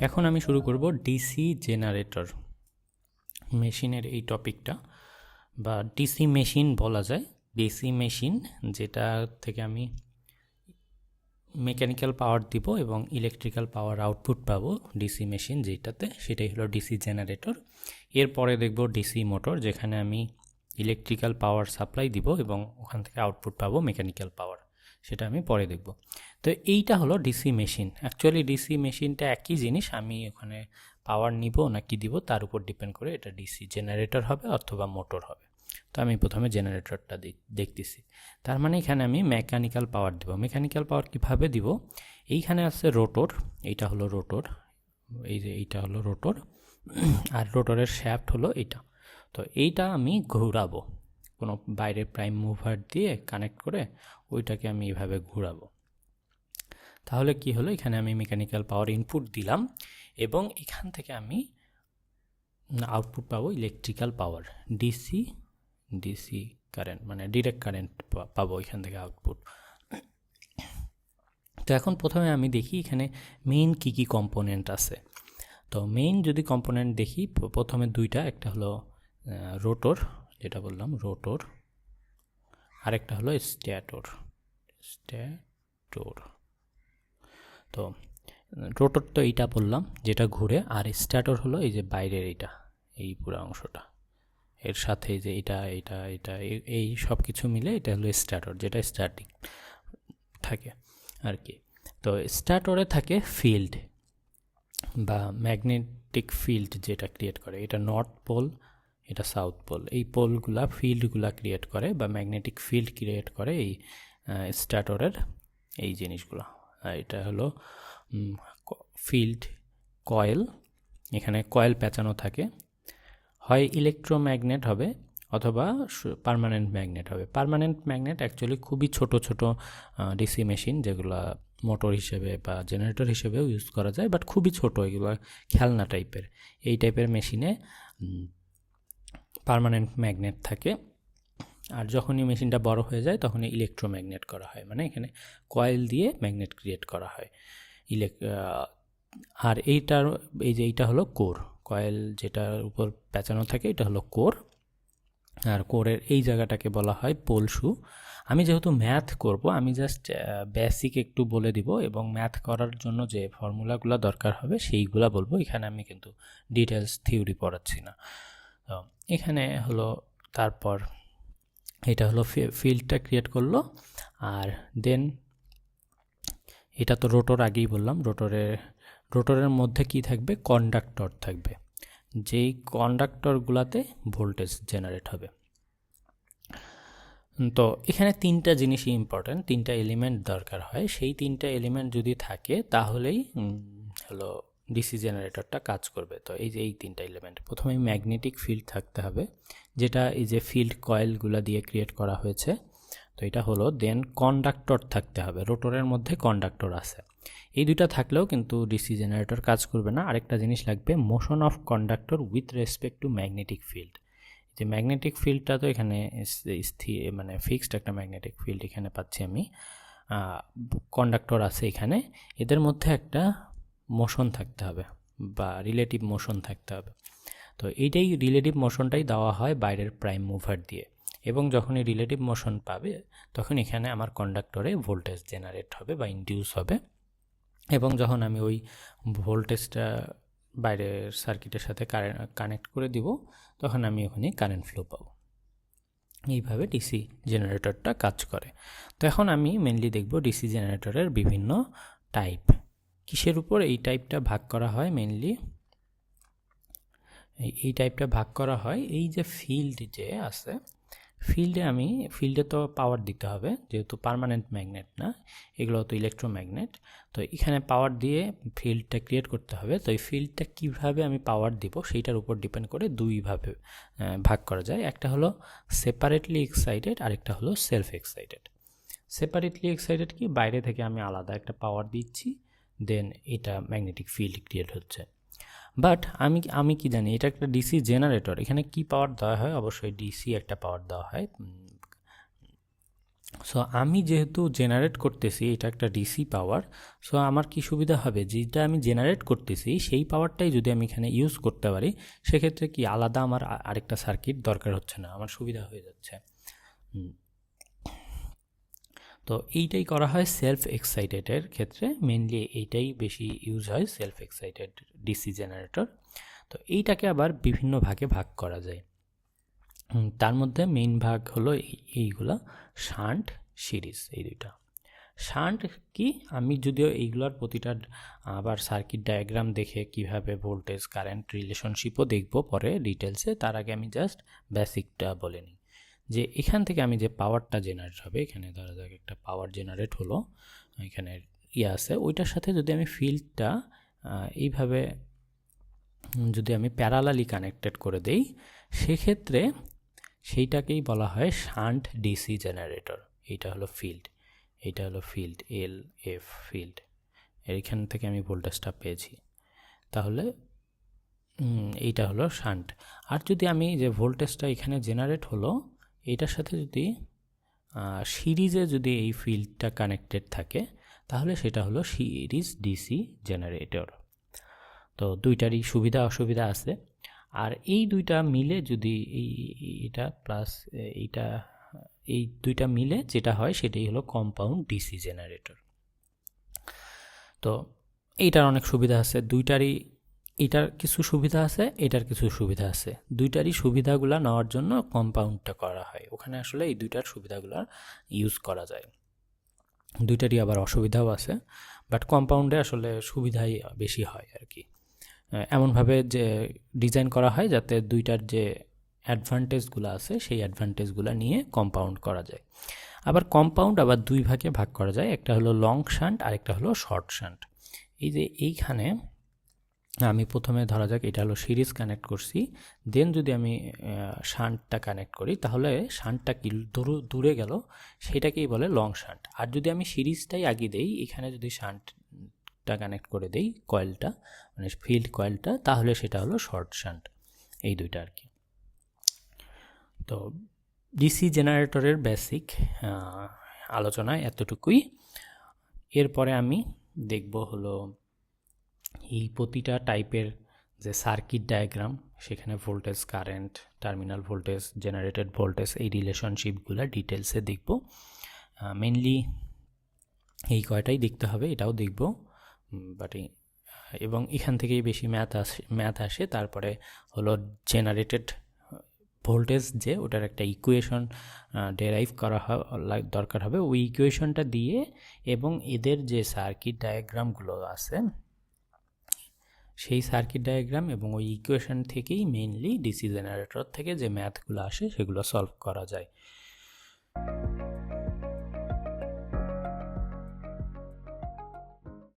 এখন আমি শুরু করব ডিসি জেনারেটর মেশিনের এই টপিকটা, বা ডিসি মেশিন বলা যায়। ডিসি মেশিন যেটা থেকে আমি মেকানিক্যাল পাওয়ার দিব এবং ইলেকট্রিক্যাল পাওয়ার আউটপুট পাবো ডিসি মেশিন যেটাতে, সেটাই হলো ডিসি জেনারেটর। এরপরে দেখব ডিসি মোটর, যেখানে আমি ইলেকট্রিক্যাল পাওয়ার সাপ্লাই দিব এবং ওখান থেকে আউটপুট পাবো মেকানিক্যাল পাওয়ার, সেটা আমি পরে দেখব। তো এইটা হলো ডিসি মেশিন। অ্যাকচুয়ালি ডিসি মেশিনটা একই জিনিস, আমি ওখানে পাওয়ার নিব না কি দিব তার উপর ডিপেন্ড করে এটা ডিসি জেনারেটর হবে অথবা মোটর হবে। তো আমি প্রথমে জেনারেটরটা দেখতেছি। তার মানে এখানে আমি মেকানিক্যাল পাওয়ার দিব। মেকানিক্যাল পাওয়ার কিভাবে দিব? এইখানে আছে রোটর, এইটা হলো রোটর, এই যে এইটা হলো রোটর, আর রোটরের শ্যাফট হলো এইটা। তো এইটা আমি ঘোরাবো কোনো বাইরের প্রাইম মুভার দিয়ে কানেক্ট করে, ওইটাকে আমি এইভাবে ঘোরাবো। তাহলে কি হলো, এখানে আমি মেকানিক্যাল পাওয়ার ইনপুট দিলাম এবং এখান থেকে আমি আউটপুট পাবো ইলেকট্রিক্যাল পাওয়ার, ডিসি কারেন্ট, মানে ডিরেক্ট কারেন্ট পাবো এখান থেকে আউটপুট। তো এখন প্রথমে আমি দেখি এখানে মেইন কি কি কম্পোনেন্ট আছে। তো মেইন যদি কম্পোনেন্ট দেখি, প্রথমে দুইটা, একটা হলো রোটর, যেটা বললাম রোটর, আরেকটা হলো স্ট্যাটর। তো রোটর তো এইটা বললাম যেটা ঘুরে, আর স্ট্যাটর হলো এই যে বাইরের এইটা, এই পুরো অংশটা, এর সাথে যে এটা এটা এটা এই সব কিছু মিলে এটা হলো স্ট্যাটর, যেটা স্টার্টিং থাকে আর কি। তো স্ট্যাটরে থাকে ফিল্ড বা ম্যাগনেটিক ফিল্ড, যেটা ক্রিয়েট করে, এটা নর্থ পোল, এটা সাউথ পোল, এই পোলগুলা ফিল্ডগুলা ক্রিয়েট করে বা ম্যাগনেটিক ফিল্ড ক্রিয়েট করে এই স্ট্যাটরের এই জিনিসগুলো। এটা হলো ফিল্ড কয়েল, এখানে কয়েল পেঁচানো থাকে, হয় ইলেকট্রোম্যাগনেট হবে অথবা পার্মানেন্ট ম্যাগনেট হবে। পার্মানেন্ট ম্যাগনেট অ্যাকচুয়ালি খুবই ছোট ছোট ডিসি মেশিন, যেগুলো মোটর হিসেবে বা জেনারেটর হিসেবেও ইউজ করা যায়, বাট খুবই ছোট, এগুলো খেলনা টাইপের। এই টাইপের মেশিনে পার্মানেন্ট ম্যাগনেট থাকে, আর যখনই মেশিনটা বড় হয়ে যায় তখনই ইলেকট্রোম্যাগনেট করা হয়, মানে এখানে কয়েল দিয়ে ম্যাগনেট ক্রিয়েট করা হয়। আর এইটার এই যে এইটা হলো কোর, কয়েল যেটার উপর পেঁচানো থাকে এটা হলো কোর, আর কোরের এই জায়গাটাকে বলা হয় পোল শু। আমি যেহেতু ম্যাথ করব, আমি জাস্ট বেসিক একটু বলে দিব এবং ম্যাথ করার জন্য যে ফর্মুলাগুলো দরকার হবে সেইগুলা বলবো। এখানে আমি কিন্তু ডিটেলস থিওরি পড়াচ্ছি না। তো এখানে হলো, তারপর এটা হলো ফিল্ডটা ক্রিয়েট করলো, আর দেন এটা তো রোটর আগেই বললাম। রোটরের মধ্যে কি থাকবে? কন্ডাক্টর থাকবে, যেই কন্ডাক্টরগুলোতে ভোল্টেজ জেনারেট হবে। তো এখানে তিনটা জিনিসই ইম্পর্ট্যান্ট, তিনটা এলিমেন্ট দরকার হয়। সেই তিনটা এলিমেন্ট যদি থাকে তাহলেই হলো ডিসি জেনারেটরটা কাজ করবে। তো এই যে এই তিনটা এলিমেন্ট, প্রথমে ম্যাগনেটিক ফিল্ড থাকতে হবে, যেটা এই যে ফিল্ড কয়েলগুলো দিয়ে ক্রিয়েট করা হয়েছে। তো এটা হলো, দেন কন্ডাক্টর থাকতে হবে, রোটরের মধ্যে কন্ডাক্টর আছে। এই দুইটা থাকলেও কিন্তু ডিসি জেনারেটর কাজ করবে না। আরেকটা জিনিস লাগবে, motion of conductor with respect to magnetic field. যে ম্যাগনেটিক ফিল্ডটা তো এখানে স্থির, মানে ফিক্সড একটা ম্যাগনেটিক ফিল্ড এখানে পাচ্ছি আমি, কন্ডাক্টর আছে এখানে, এদের মধ্যে একটা মোশন থাকতে হবে বা রিলেটিভ মোশন থাকতে হবে। তো এইটাই রিলেটিভ মোশনটাই দেওয়া হয় বাইরের প্রাইম মুভার দিয়ে, এবং যখন এই রিলেটিভ মোশন পাবে তখন এখানে আমার কন্ডাক্টরে ভোল্টেজ জেনারেট হবে বা ইনডিউস হবে, এবং যখন আমি ওই ভোল্টেজটা বাইরের সার্কিটের সাথে কানেক্ট করে দিব তখন আমি ওখানে কারেন্ট ফ্লো পাবো। এইভাবে ডিসি জেনারেটরটা কাজ করে। তো এখন আমি মেনলি দেখব ডিসি জেনারেটরের বিভিন্ন টাইপ। কিসের উপর এই টাইপটা ভাগ করা হয়? মেনলি এই টাইপটা ভাগ করা হয়, এই যে ফিল্ড যে আছে, ফিল্ডে তো পাওয়ার দিতে হবে, যেহেতু পার্মানেন্ট ম্যাগনেট না, এগুলো তো ইলেকট্রোম্যাগনেট। তো এখানে পাওয়ার দিয়ে ফিল্ডটা ক্রিয়েট করতে হবে। তো এই ফিল্ডটা কীভাবে আমি পাওয়ার দিব সেইটার উপর ডিপেন্ড করে দুইভাবে ভাগ করা যায়। একটা হলো সেপারেটলি এক্সাইটেড, আরেকটা হলো সেলফ এক্সাইটেড। সেপারেটলি এক্সাইটেড কি, বাইরে থেকে আমি আলাদা একটা পাওয়ার দিচ্ছি, দেন এটা ম্যাগনেটিক ফিল্ড ক্রিয়েট হচ্ছে। বাট আমি কি জানি, এটা একটা ডিসি জেনারেটর, এখানে কি পাওয়ার দেওয়া হয়? অবশ্যই ডিসি একটা পাওয়ার দেওয়া হয়, সো আমি যেহেতু জেনারেট করতেছি, এটা একটা ডিসি পাওয়ার, সো আমার কি সুবিধা হবে, যেটা আমি জেনারেট করতেছি সেই পাওয়ারটাই যদি আমি এখানে ইউজ করতে পারি, সেক্ষেত্রে কি আলাদা আমার আরেকটা সার্কিট দরকার হচ্ছে না, আমার সুবিধা হয়ে যাচ্ছে। তো এইটাই করা হয় সেলফ এক্সাইটেডের ক্ষেত্রে, মেনলি এইটাই বেশি ইউজ হয়, সেলফ এক্সাইটেড ডিসি জেনারেটর। তো এইটাকে আবার বিভিন্ন ভাগে ভাগ করা যায়। তার মধ্যে মেইন ভাগ হলো এইগুলা, শান্ট, সিরিজ, এই দুইটা। শান্ট কি, আমি যদিও এইগুলোর প্রতিটা আবার সার্কিট ডায়াগ্রাম দেখে কিভাবে ভোল্টেজ কারেন্ট রিলেশনশিপও দেখব পরে ডিটেলসে, তার আগে আমি জাস্ট বেসিকটা বলে নিই যে এখান থেকে আমি যে পাওয়ারটা জেনারেট হবে, এখানে ধরা যাক একটা পাওয়ার জেনারেট হলো, এখানে আছে, ওইটার সাথে যদি আমি ফিল্ডটা এইভাবে যদি আমি প্যারালালি কানেক্টেড করে দেই, সেক্ষেত্রে সেইটাকেই বলা হয় শান্ট ডিসি জেনারেটর। এইটা হলো ফিল্ড, এইটা হলো ফিল্ড, এল এফ ফিল্ড, এইখান থেকে আমি ভোল্টেজটা পেয়েছি, তাহলে এইটা হলো শান্ট। আর যদি আমি যে ভোল্টেজটা এখানে জেনারেট হলো, এইটার সাথে যদি সিরিজে যদি এই ফিল্ডটা কানেক্টেড থাকে, তাহলে সেটা হলো সিরিজ ডিসি জেনারেটর। তো দুইটারই সুবিধা অসুবিধা আছে। আর এই দুইটা মিলে যদি এইটা প্লাস এইটা, এই দুইটা মিলে যেটা হয় সেটাই হলো কম্পাউন্ড ডিসি জেনারেটর। তো এইটার অনেক সুবিধা আছে, দুইটারই, এটার কিছু সুবিধা আছে, এটার কিছু সুবিধা আছে। দুইটারই সুবিধাগুলো নেওয়ার জন্য কম্পাউন্ডটা করা হয়, ওখানে আসলে এই দুইটার সুবিধাগুলো ইউজ করা যায়। দুইটারই আবার অসুবিধাও আছে, বাট কম্পাউন্ডে আসলে সুবিধাই বেশি হয় আর কি। এমনভাবে যে ডিজাইন করা হয় যাতে দুইটার যে অ্যাডভান্টেজগুলো আছে সেই অ্যাডভান্টেজগুলো নিয়ে কম্পাউন্ড করা যায়। আবার কম্পাউন্ড আবার দুই ভাগে ভাগ করা যায়, একটা হলো লং শান্ট আর একটা হলো শর্ট শান্ট। এই যে এইখানে আমি প্রথমে ধরা যাক এটা হলো সিরিজ কানেক্ট করছি, দেন যদি আমি শান্টটা কানেক্ট করি, তাহলে শান্টটা কি দূরে গেল, সেটাকেই বলে লং শান্ট। আর যদি আমি সিরিজটাই আগে দেই, এখানে যদি শান্টটা কানেক্ট করে দেই কয়েলটা, মানে ফিল্ড কয়েলটা, তাহলে সেটা হলো শর্ট শান্ট। এই দুইটা আর কি। তো ডিসি জেনারেটরের বেসিক আলোচনায় এতটুকুই। এরপরে আমি দেখব হলো এই প্রতিটা টাইপের যে সার্কিট ডায়াগ্রাম, সেখানে voltage current, terminal voltage, generated voltage, এই রিলেশনশিপগুলো ডিটেলসে দেখব। মেনলি এই কয়টাই দেখতে হবে, এটাও দেখব, বাট এবং এখান থেকেই বেশি ম্যাথ আসে। তারপরে হলো জেনারেটেড ভোল্টেজ, যে ওটার একটা ইকুয়েশন ডেরাইভ করা দরকার হবে, ওই ইকুয়েশনটা দিয়ে এবং এদের যে সার্কিট ডায়াগ্রামগুলো আছে সেই সার্কিট ডায়াগ্রাম এবং ওই ইকুয়েশন থেকেই মেইনলি ডিসি জেনারেটর থেকে যে ম্যাথগুলো আসে সেগুলো সলভ করা যায়।